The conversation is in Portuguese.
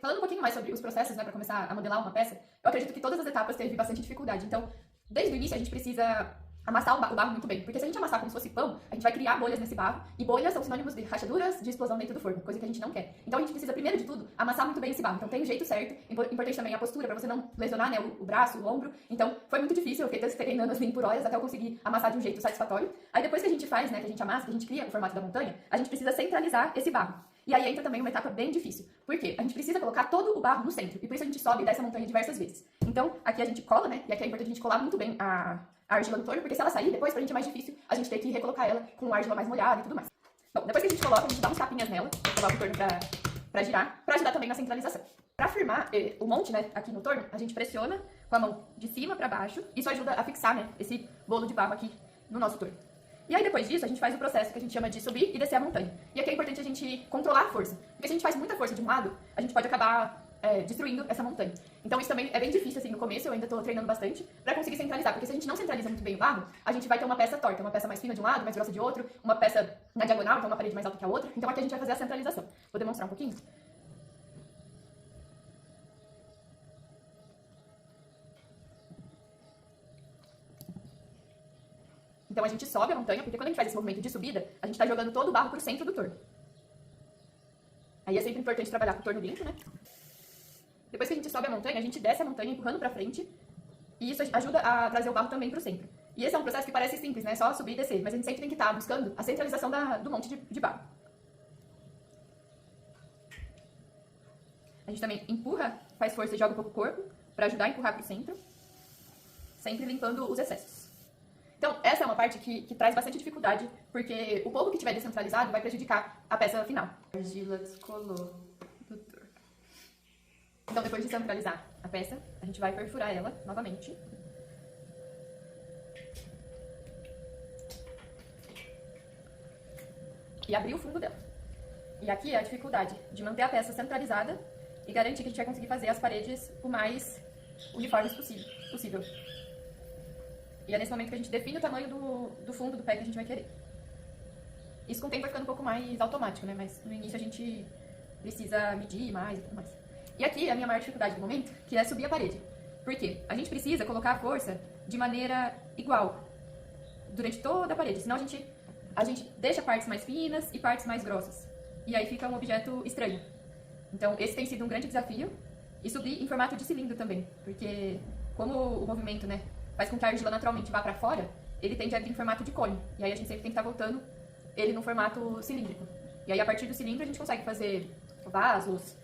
falando um pouquinho mais sobre os processos, né, para começar a modelar uma peça, eu acredito que todas as etapas teve bastante dificuldade. Então, desde o início a gente precisa amassar o barro muito bem, porque se a gente amassar como se fosse pão, a gente vai criar bolhas nesse barro, e bolhas são sinônimos de rachaduras, de explosão dentro do forno, coisa que a gente não quer. Então a gente precisa, primeiro de tudo, amassar muito bem esse barro. Então tem o jeito certo, importante também a postura, para você não lesionar, né, o braço, o ombro. Então foi muito difícil, eu fiquei treinando assim por horas até eu conseguir amassar de um jeito satisfatório. Aí depois que a gente faz, né, que a gente amassa, que a gente cria o formato da montanha, a gente precisa centralizar esse barro. E aí entra também uma etapa bem difícil. Por quê? A gente precisa colocar todo o barro no centro, e por isso a gente sobe e desce a montanha diversas vezes. Então, aqui a gente cola, né? E aqui é importante a gente colar muito bem a argila no torno, porque se ela sair, depois pra gente é mais difícil a gente ter que recolocar ela com a argila mais molhada e tudo mais. Bom, depois que a gente coloca, a gente dá uns tapinhas nela, coloca o torno pra girar, pra ajudar também na centralização. Pra firmar o monte, né, aqui no torno, a gente pressiona com a mão de cima pra baixo, isso ajuda a fixar, né, esse bolo de barro aqui no nosso torno. E aí, depois disso, a gente faz o processo que a gente chama de subir e descer a montanha. E aqui é importante a gente controlar a força. Porque se a gente faz muita força de um lado, a gente pode acabar destruindo essa montanha. Então isso também é bem difícil, assim, no começo, eu ainda tô treinando bastante, pra conseguir centralizar. Porque se a gente não centraliza muito bem o barro, a gente vai ter uma peça torta, uma peça mais fina de um lado, mais grossa de outro, uma peça na diagonal, então uma parede mais alta que a outra. Então aqui a gente vai fazer a centralização. Vou demonstrar um pouquinho. Então a gente sobe a montanha, porque quando a gente faz esse movimento de subida, a gente tá jogando todo o barro pro centro do torno. Aí é sempre importante trabalhar com o torno limpo, né? Depois que a gente sobe a montanha, a gente desce a montanha empurrando pra frente, e isso ajuda a trazer o barro também pro centro. E esse é um processo que parece simples, né? Só subir e descer, mas a gente sempre tem que estar buscando a centralização do monte de barro. A gente também empurra, faz força e joga um pouco o corpo, pra ajudar a empurrar pro centro, sempre limpando os excessos. Então, essa é uma parte que traz bastante dificuldade, porque o pouco que tiver descentralizado vai prejudicar a peça final. A argila descolou do torno. Então, depois de centralizar a peça, a gente vai perfurar ela novamente. E abrir o fundo dela. E aqui é a dificuldade de manter a peça centralizada e garantir que a gente vai conseguir fazer as paredes o mais uniformes possível. E é nesse momento que a gente define o tamanho do fundo do pé que a gente vai querer. Isso com o tempo vai ficando um pouco mais automático, né? Mas no início a gente precisa medir mais e tudo mais. E aqui é a minha maior dificuldade do momento, que é subir a parede. Por quê? A gente precisa colocar a força de maneira igual durante toda a parede, senão a gente deixa partes mais finas e partes mais grossas. E aí fica um objeto estranho. Então esse tem sido um grande desafio. E subir em formato de cilindro também, porque como o movimento, né, faz com que a argila naturalmente vá pra fora, ele tende a vir em formato de cone. E aí a gente sempre tem que estar voltando ele no formato cilíndrico. E aí a partir do cilindro a gente consegue fazer vasos,